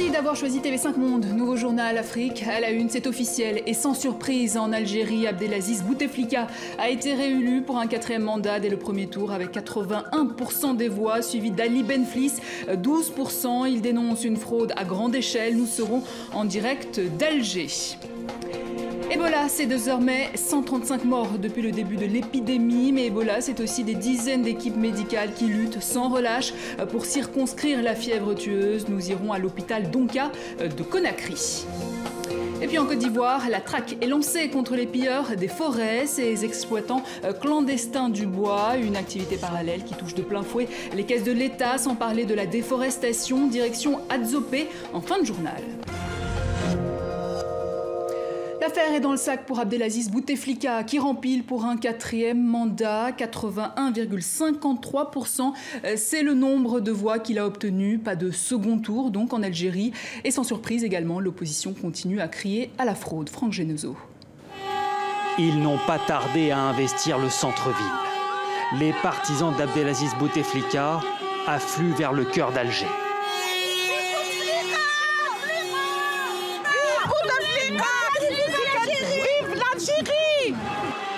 Merci d'avoir choisi TV5 Monde. Nouveau journal Afrique à la une, c'est officiel. Et sans surprise, en Algérie, Abdelaziz Bouteflika a été réélu pour un 4e mandat dès le premier tour avec 81% des voix, suivi d'Ali Benflis, 12%. Il dénonce une fraude à grande échelle. Nous serons en direct d'Alger. Ebola, c'est désormais 135 morts depuis le début de l'épidémie. Mais Ebola, c'est aussi des dizaines d'équipes médicales qui luttent sans relâche pour circonscrire la fièvre tueuse. Nous irons à l'hôpital Donka de Conakry. Et puis en Côte d'Ivoire, la traque est lancée contre les pilleurs des forêts, ces exploitants clandestins du bois, une activité parallèle qui touche de plein fouet les caisses de l'État, sans parler de la déforestation. Direction Adzopé en fin de journal. L'affaire est dans le sac pour Abdelaziz Bouteflika qui rempile pour un 4e mandat, 81,53%. C'est le nombre de voix qu'il a obtenu, pas de second tour donc en Algérie. Et sans surprise également, l'opposition continue à crier à la fraude. Franck Genozo. Ils n'ont pas tardé à investir le centre-ville. Les partisans d'Abdelaziz Bouteflika affluent vers le cœur d'Alger.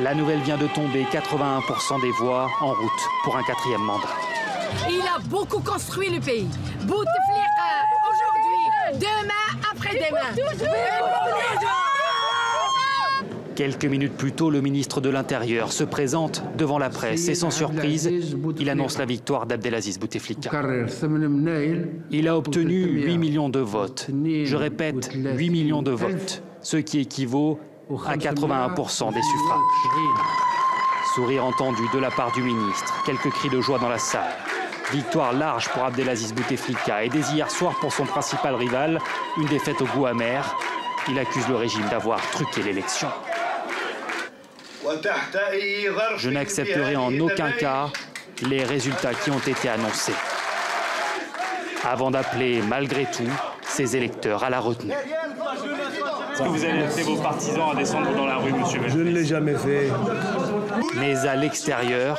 La nouvelle vient de tomber, 81% des voix en route pour un 4e mandat. Il a beaucoup construit le pays. Bouteflika, aujourd'hui, demain, après-demain. Quelques minutes plus tôt, le ministre de l'Intérieur se présente devant la presse et sans surprise, il annonce la victoire d'Abdelaziz Bouteflika. Il a obtenu 8 millions de votes. Je répète, 8 millions de votes, ce qui équivaut à 81% des suffrages. Sourire entendu de la part du ministre, quelques cris de joie dans la salle. Victoire large pour Abdelaziz Bouteflika et dès hier soir pour son principal rival, une défaite au goût amer. Il accuse le régime d'avoir truqué l'élection. Je n'accepterai en aucun cas les résultats qui ont été annoncés. Avant d'appeler malgré tout ses électeurs à la retenue. Est-ce que vous avez appelé vos partisans à descendre dans la rue, monsieur Benflis? Je ne l'ai jamais fait. Mais à l'extérieur,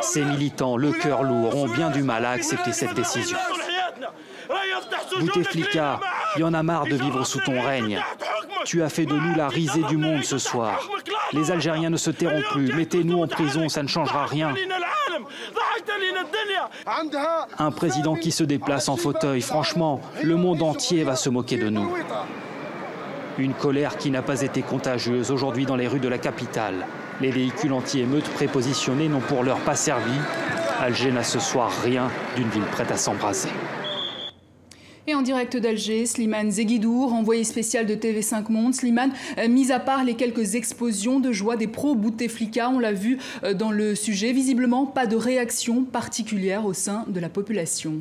ces militants, le cœur lourd, ont bien du mal à accepter cette décision. Bouteflika, il y en a marre de vivre sous ton règne. Tu as fait de nous la risée du monde ce soir. Les Algériens ne se tairont plus. Mettez-nous en prison, ça ne changera rien. Un président qui se déplace en fauteuil, franchement, le monde entier va se moquer de nous. Une colère qui n'a pas été contagieuse aujourd'hui dans les rues de la capitale. Les véhicules anti-émeutes prépositionnés n'ont pour l'heure pas servi. Alger n'a ce soir rien d'une ville prête à s'embraser. Et en direct d'Alger, Slimane Zeguidour, envoyé spécial de TV5 Monde. Slimane, mis à part les quelques explosions de joie des pro-Bouteflika, on l'a vu dans le sujet, visiblement pas de réaction particulière au sein de la population.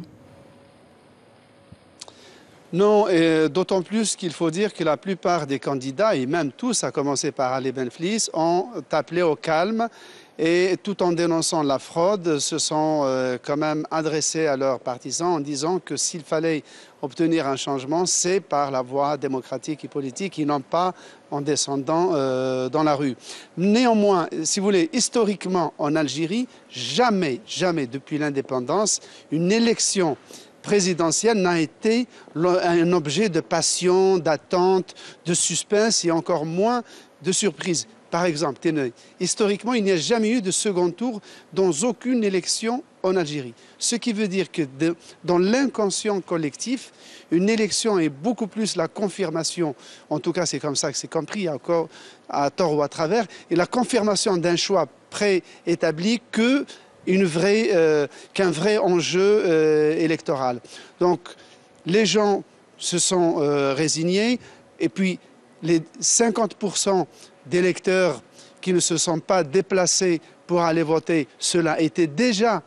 Non, d'autant plus qu'il faut dire que la plupart des candidats, et même tous, à commencer par Ali Benflis, ont appelé au calme et tout en dénonçant la fraude, se sont quand même adressés à leurs partisans en disant que s'il fallait obtenir un changement, c'est par la voie démocratique et politique et non pas en descendant dans la rue. Néanmoins, si vous voulez, historiquement en Algérie, jamais depuis l'indépendance, une élection présidentielle n'a été un objet de passion, d'attente, de suspense et encore moins de surprise. Par exemple, historiquement, il n'y a jamais eu de second tour dans aucune élection en Algérie. Ce qui veut dire que dans l'inconscient collectif, une élection est beaucoup plus la confirmation, en tout cas c'est comme ça que c'est compris, encore à tort ou à travers, et la confirmation d'un choix préétabli qu'un vrai enjeu électoral. Donc, les gens se sont résignés et puis les 50% d'électeurs qui ne se sont pas déplacés pour aller voter, cela était déjà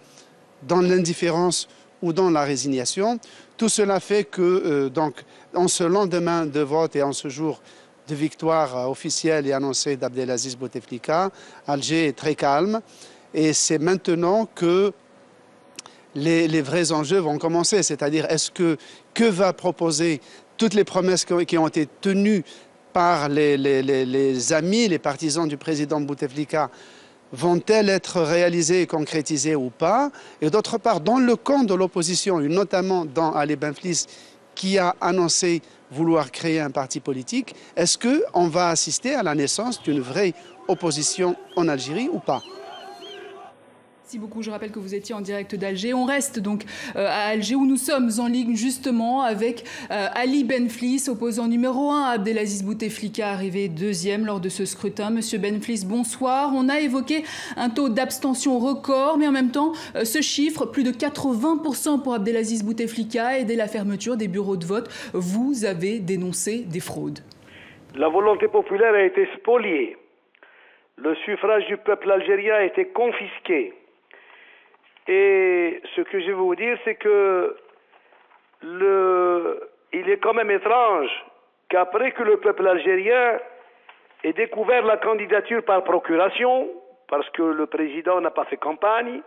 dans l'indifférence ou dans la résignation. Tout cela fait que, donc, en ce lendemain de vote et en ce jour de victoire officielle et annoncée d'Abdelaziz Bouteflika, Alger est très calme. Et c'est maintenant que les vrais enjeux vont commencer. C'est-à-dire, que va proposer toutes les promesses qui ont été tenues par les amis, les partisans du président Bouteflika, vont-elles être réalisées et concrétisées ou pas? Et d'autre part, dans le camp de l'opposition, et notamment dans Ali Benflis, qui a annoncé vouloir créer un parti politique. Est-ce qu'on va assister à la naissance d'une vraie opposition en Algérie ou pas? Merci beaucoup. Je rappelle que vous étiez en direct d'Alger. On reste donc à Alger où nous sommes en ligne justement avec Ali Benflis, opposant numéro 1 à Abdelaziz Bouteflika, arrivé deuxième lors de ce scrutin. Monsieur Benflis, bonsoir. On a évoqué un taux d'abstention record, mais en même temps, ce chiffre, plus de 80% pour Abdelaziz Bouteflika, et dès la fermeture des bureaux de vote, vous avez dénoncé des fraudes. La volonté populaire a été spoliée. Le suffrage du peuple algérien a été confisqué. Et ce que je vais vous dire, c'est que il est quand même étrange qu'après que le peuple algérien ait découvert la candidature par procuration, parce que le président n'a pas fait campagne,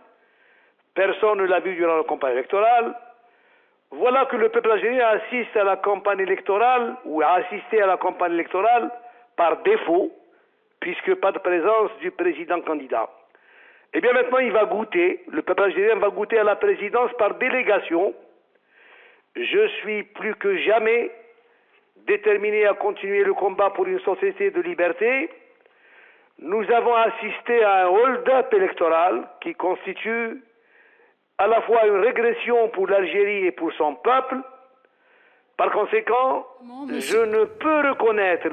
personne ne l'a vu durant la campagne électorale, voilà que le peuple algérien assiste à la campagne électorale, ou a assisté à la campagne électorale par défaut, puisque pas de présence du président candidat. Eh bien maintenant, il va goûter, le peuple algérien va goûter à la présidence par délégation. Je suis plus que jamais déterminé à continuer le combat pour une société de liberté. Nous avons assisté à un hold-up électoral qui constitue à la fois une régression pour l'Algérie et pour son peuple. Par conséquent, je ne peux reconnaître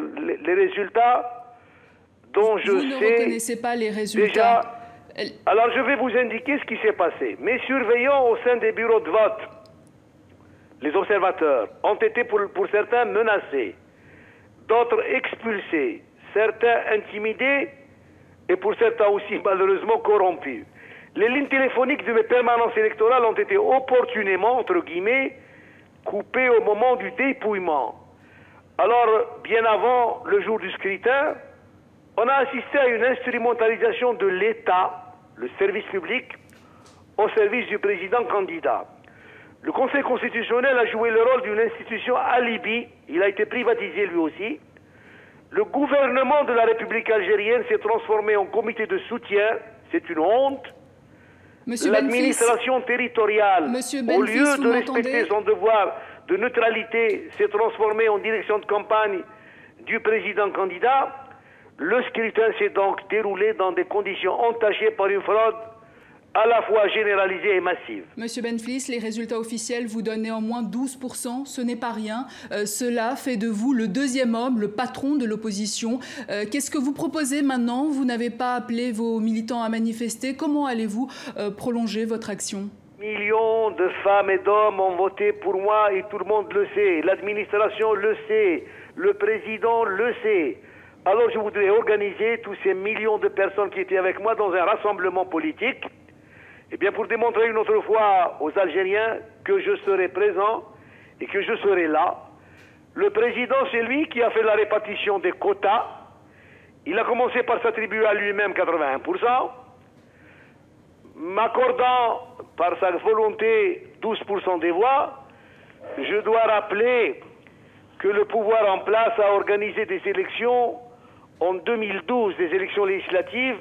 les résultats dont je sais... Vous ne reconnaissez pas les résultats déjà. Alors je vais vous indiquer ce qui s'est passé. Mes surveillants au sein des bureaux de vote, les observateurs, ont été pour certains menacés, d'autres expulsés, certains intimidés et pour certains aussi malheureusement corrompus. Les lignes téléphoniques de mes permanences électorales ont été opportunément, entre guillemets, coupées au moment du dépouillement. Alors, bien avant le jour du scrutin, on a assisté à une instrumentalisation de l'État, le service public, au service du président candidat. Le Conseil constitutionnel a joué le rôle d'une institution alibi, il a été privatisé lui aussi. Le gouvernement de la République algérienne s'est transformé en comité de soutien, c'est une honte. L'administration territoriale, au lieu de respecter son devoir de neutralité, s'est transformée en direction de campagne du président candidat. Le scrutin s'est donc déroulé dans des conditions entachées par une fraude à la fois généralisée et massive. Monsieur Benflis, les résultats officiels vous donnent néanmoins 12%, ce n'est pas rien. Cela fait de vous le deuxième homme, le patron de l'opposition. Qu'est-ce que vous proposez maintenant? Vous n'avez pas appelé vos militants à manifester. Comment allez-vous prolonger votre action? Millions de femmes et d'hommes ont voté pour moi et tout le monde le sait. L'administration le sait, le président le sait. Alors je voudrais organiser tous ces millions de personnes qui étaient avec moi dans un rassemblement politique, eh bien pour démontrer une autre fois aux Algériens que je serai présent et que je serai là. Le président, c'est lui qui a fait la répartition des quotas. Il a commencé par s'attribuer à lui-même 81%, m'accordant par sa volonté 12% des voix. Je dois rappeler que le pouvoir en place a organisé des élections en 2012, des élections législatives,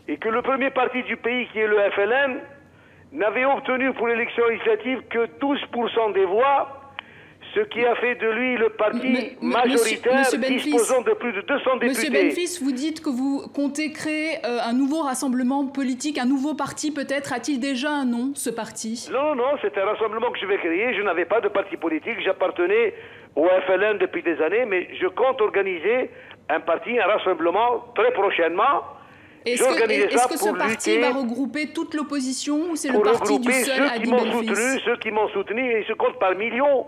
et que le premier parti du pays, qui est le FLN, n'avait obtenu pour l'élection législative que 12% des voix, ce qui a fait de lui le parti majoritaire disposant de plus de 200 députés. Monsieur Benflis, vous dites que vous comptez créer un nouveau rassemblement politique, un nouveau parti peut-être. A-t-il déjà un nom, ce parti? Non, non, c'est un rassemblement que je vais créer. Je n'avais pas de parti politique. J'appartenais au FLN depuis des années, mais je compte organiser un parti, un rassemblement très prochainement. Est-ce que ce parti va regrouper toute l'opposition ou c'est le parti du seul Hadi Benflis? Ceux qui m'ont soutenu, ils se comptent par millions.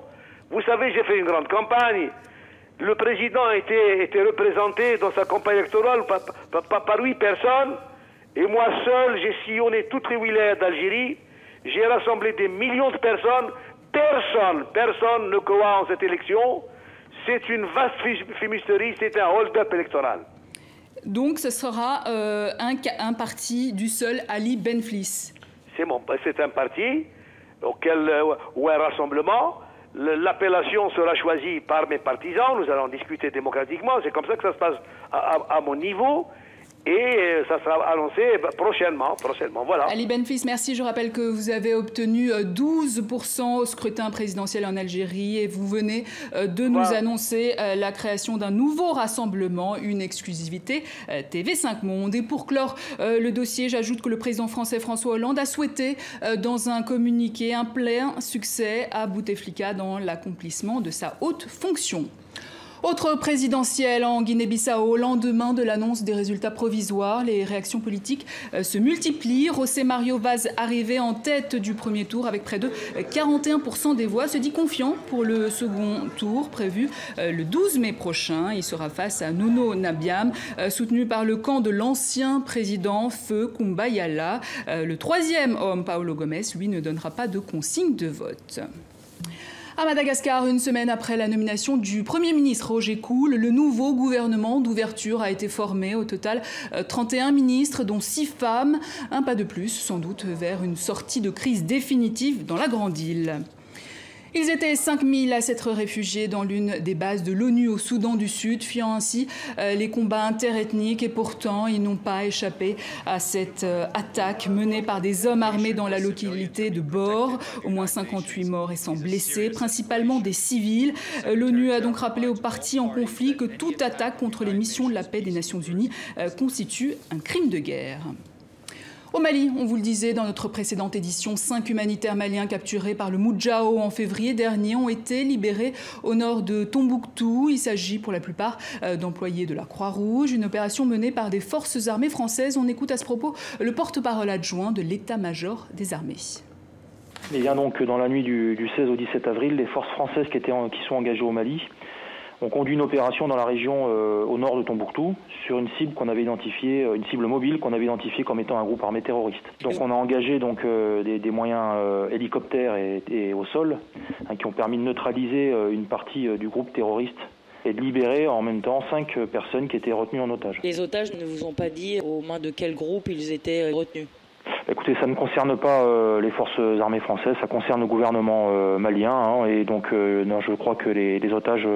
Vous savez, j'ai fait une grande campagne. Le président a été représenté dans sa campagne électorale par 8 personnes. Et moi seul, j'ai sillonné toutes les wilayas d'Algérie. J'ai rassemblé des millions de personnes. Personne ne croit en cette élection. C'est une vaste fumisterie, c'est un hold-up électoral. Donc ce sera un parti du seul Ali Benflis. C'est un parti ou un rassemblement. L'appellation sera choisie par mes partisans. Nous allons discuter démocratiquement. C'est comme ça que ça se passe à mon niveau. Et ça sera annoncé prochainement, voilà. Ali Benflis, merci. Je rappelle que vous avez obtenu 12% au scrutin présidentiel en Algérie et vous venez de nous annoncer la création d'un nouveau rassemblement, une exclusivité TV5 Monde. Et pour clore le dossier, j'ajoute que le président français François Hollande a souhaité, dans un communiqué, un plein succès à Bouteflika dans l'accomplissement de sa haute fonction. Autre présidentielle en Guinée-Bissau, au lendemain de l'annonce des résultats provisoires, les réactions politiques se multiplient. José Mario Vaz, arrivé en tête du premier tour avec près de 41% des voix, se dit confiant pour le second tour prévu le 12 mai prochain. Il sera face à Nono Nabiam, soutenu par le camp de l'ancien président Feu Kumbayala. Le troisième homme, Paulo Gomes, lui, ne donnera pas de consigne de vote. À Madagascar, une semaine après la nomination du Premier ministre Roger Cool, le nouveau gouvernement d'ouverture a été formé. Au total, 31 ministres, dont 6 femmes. Un pas de plus, sans doute, vers une sortie de crise définitive dans la grande île. Ils étaient 5000 à s'être réfugiés dans l'une des bases de l'ONU au Soudan du Sud, fuyant ainsi les combats interethniques. Et pourtant, ils n'ont pas échappé à cette attaque menée par des hommes armés dans la localité de Bor. Au moins 58 morts et 100 blessés, principalement des civils. L'ONU a donc rappelé aux parties en conflit que toute attaque contre les missions de la paix des Nations Unies constitue un crime de guerre. Au Mali, on vous le disait dans notre précédente édition, 5 humanitaires maliens capturés par le Moudjahou en février dernier ont été libérés au nord de Tombouctou. Il s'agit pour la plupart d'employés de la Croix-Rouge, une opération menée par des forces armées françaises. On écoute à ce propos le porte-parole adjoint de l'état-major des armées. Il y a donc dans la nuit du 16 au 17 avril, les forces françaises qui sont engagées au Mali ont conduit une opération dans la région au nord de Tombouctou sur une cible qu'on avait identifiée, une cible mobile qu'on avait identifiée comme étant un groupe armé terroriste. Donc on a engagé des moyens hélicoptères et au sol qui ont permis de neutraliser une partie du groupe terroriste et de libérer en même temps 5 personnes qui étaient retenues en otage. Les otages ne vous ont pas dit aux mains de quel groupe ils étaient retenus? Écoutez, ça ne concerne pas les forces armées françaises, ça concerne le gouvernement malien. Et donc je crois que les otages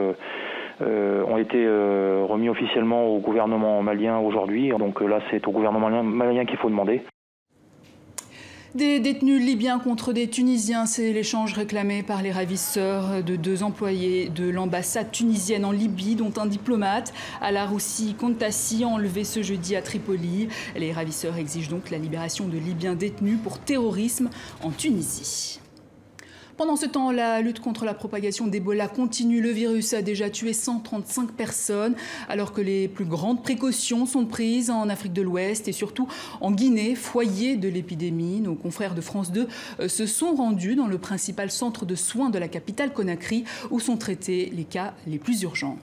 ont été remis officiellement au gouvernement malien aujourd'hui. Donc là, c'est au gouvernement malien qu'il faut demander. Des détenus libyens contre des Tunisiens, c'est l'échange réclamé par les ravisseurs de 2 employés de l'ambassade tunisienne en Libye, dont un diplomate, Alaroussi Kontassi, enlevé ce jeudi à Tripoli. Les ravisseurs exigent donc la libération de Libyens détenus pour terrorisme en Tunisie. Pendant ce temps, la lutte contre la propagation d'Ebola continue. Le virus a déjà tué 135 personnes, alors que les plus grandes précautions sont prises en Afrique de l'Ouest et surtout en Guinée, foyer de l'épidémie. Nos confrères de France 2 se sont rendus dans le principal centre de soins de la capitale Conakry, où sont traités les cas les plus urgents.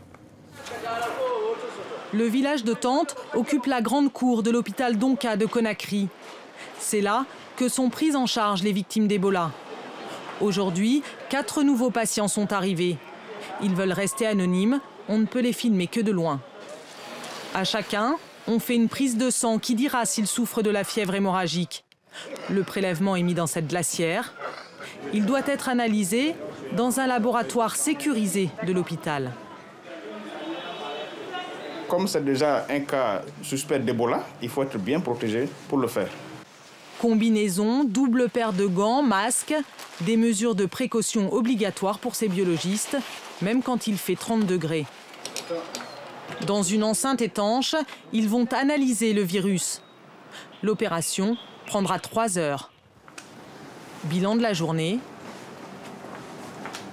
Le village de Tente occupe la grande cour de l'hôpital Donka de Conakry. C'est là que sont prises en charge les victimes d'Ebola. Aujourd'hui, 4 nouveaux patients sont arrivés. Ils veulent rester anonymes, on ne peut les filmer que de loin. À chacun, on fait une prise de sang qui dira s'il souffre de la fièvre hémorragique. Le prélèvement est mis dans cette glacière. Il doit être analysé dans un laboratoire sécurisé de l'hôpital. Comme c'est déjà un cas suspect d'Ebola, il faut être bien protégé pour le faire. Combinaison, double paire de gants, masque, des mesures de précaution obligatoires pour ces biologistes, même quand il fait 30 degrés. Dans une enceinte étanche, ils vont analyser le virus. L'opération prendra 3 heures. Bilan de la journée.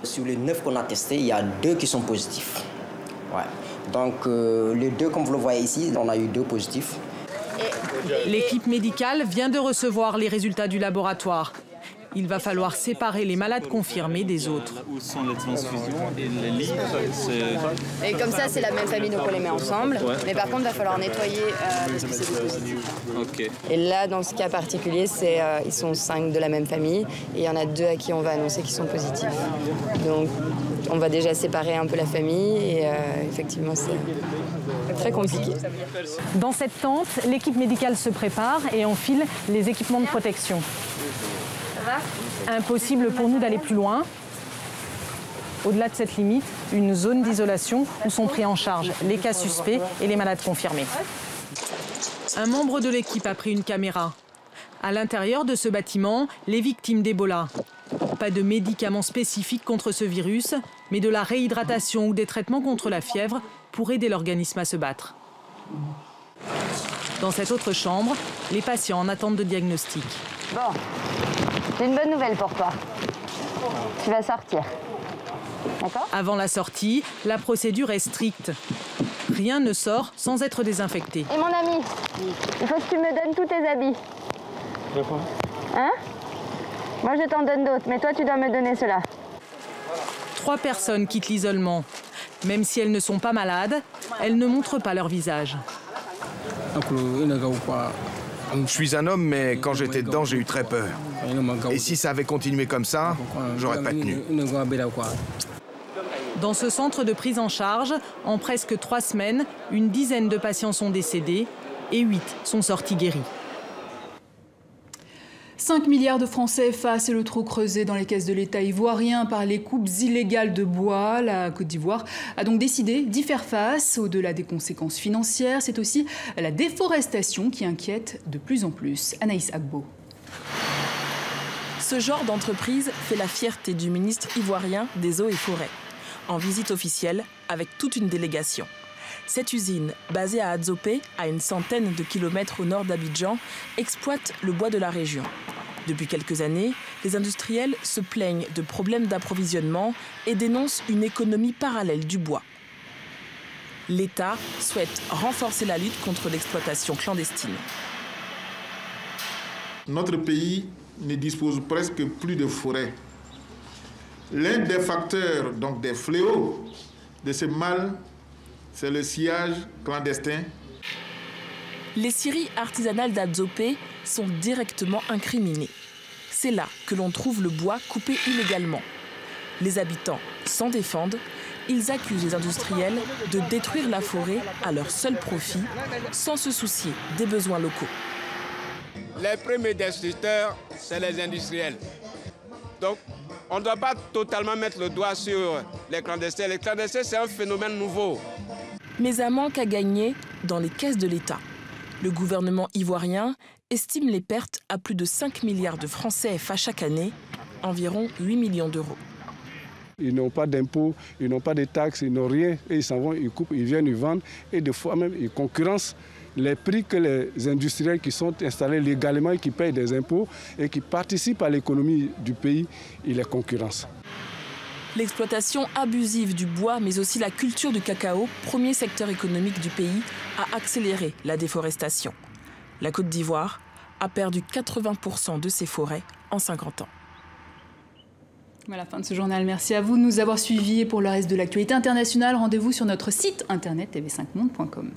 Sur les 9 qu'on a testés, il y a 2 qui sont positifs. Ouais. Donc les 2, comme vous le voyez ici, on a eu 2 positifs. L'équipe médicale vient de recevoir les résultats du laboratoire. Il va falloir séparer les malades confirmés des autres. Où sont les transfusions et les livres? Et comme ça, c'est la même famille, donc on les met ensemble. Ouais. Mais par contre, il va falloir nettoyer parce que c'est des positifs. Okay. Et là, dans ce cas particulier, ils sont 5 de la même famille. Et il y en a 2 à qui on va annoncer qu'ils sont positifs. Donc, on va déjà séparer un peu la famille. Et effectivement, c'est très compliqué. Dans cette tente, l'équipe médicale se prépare et enfile les équipements de protection. Impossible pour nous d'aller plus loin. Au-delà de cette limite, une zone d'isolation où sont pris en charge les cas suspects et les malades confirmés. Un membre de l'équipe a pris une caméra. À l'intérieur de ce bâtiment, les victimes d'Ebola. Pas de médicaments spécifiques contre ce virus, mais de la réhydratation ou des traitements contre la fièvre pour aider l'organisme à se battre. Dans cette autre chambre, les patients en attente de diagnostic. Bon, j'ai une bonne nouvelle pour toi. Tu vas sortir. D'accord ? Avant la sortie, la procédure est stricte. Rien ne sort sans être désinfecté. Et mon ami, il faut que tu me donnes tous tes habits. Hein ? Moi, je t'en donne d'autres, mais toi, tu dois me donner cela. 3 personnes quittent l'isolement. Même si elles ne sont pas malades, elles ne montrent pas leur visage. Je suis un homme, mais quand j'étais dedans, j'ai eu très peur. Et si ça avait continué comme ça, j'aurais pas tenu. Dans ce centre de prise en charge, en presque 3 semaines, une dizaine de patients sont décédés et 8 sont sortis guéris. 5 milliards de francs CFA, c'est le trou creusé dans les caisses de l'État ivoirien par les coupes illégales de bois. La Côte d'Ivoire a donc décidé d'y faire face. Au-delà des conséquences financières, c'est aussi la déforestation qui inquiète de plus en plus. Anaïs Agbo. Ce genre d'entreprise fait la fierté du ministre ivoirien des Eaux et Forêts. En visite officielle avec toute une délégation. Cette usine, basée à Adzopé, à une centaine de kilomètres au nord d'Abidjan, exploite le bois de la région. Depuis quelques années, les industriels se plaignent de problèmes d'approvisionnement et dénoncent une économie parallèle du bois. L'État souhaite renforcer la lutte contre l'exploitation clandestine. Notre pays ne dispose presque plus de forêts. L'un des facteurs, donc des fléaux de ce mal, c'est le sciage clandestin. Les scieries artisanales d'Adzopé sont directement incriminées. C'est là que l'on trouve le bois coupé illégalement. Les habitants s'en défendent. Ils accusent les industriels de détruire la forêt à leur seul profit, sans se soucier des besoins locaux. Les premiers destructeurs, c'est les industriels. Donc, on ne doit pas totalement mettre le doigt sur les clandestins. Les clandestins, c'est un phénomène nouveau. Mais un manque à gagner dans les caisses de l'État. Le gouvernement ivoirien estime les pertes à plus de 5 milliards de francs CFA chaque année, environ 8 millions d'euros. Ils n'ont pas d'impôts, ils n'ont pas de taxes, ils n'ont rien. Et ils s'en vont, ils coupent, ils viennent, ils vendent. Et des fois même, ils concurrencent les prix que les industriels qui sont installés légalement et qui payent des impôts et qui participent à l'économie du pays, ils les concurrencent. L'exploitation abusive du bois, mais aussi la culture du cacao, premier secteur économique du pays, a accéléré la déforestation. La Côte d'Ivoire a perdu 80% de ses forêts en 50 ans. Voilà, fin de ce journal. Merci à vous de nous avoir suivis. Et pour le reste de l'actualité internationale, rendez-vous sur notre site internet tv5monde.com.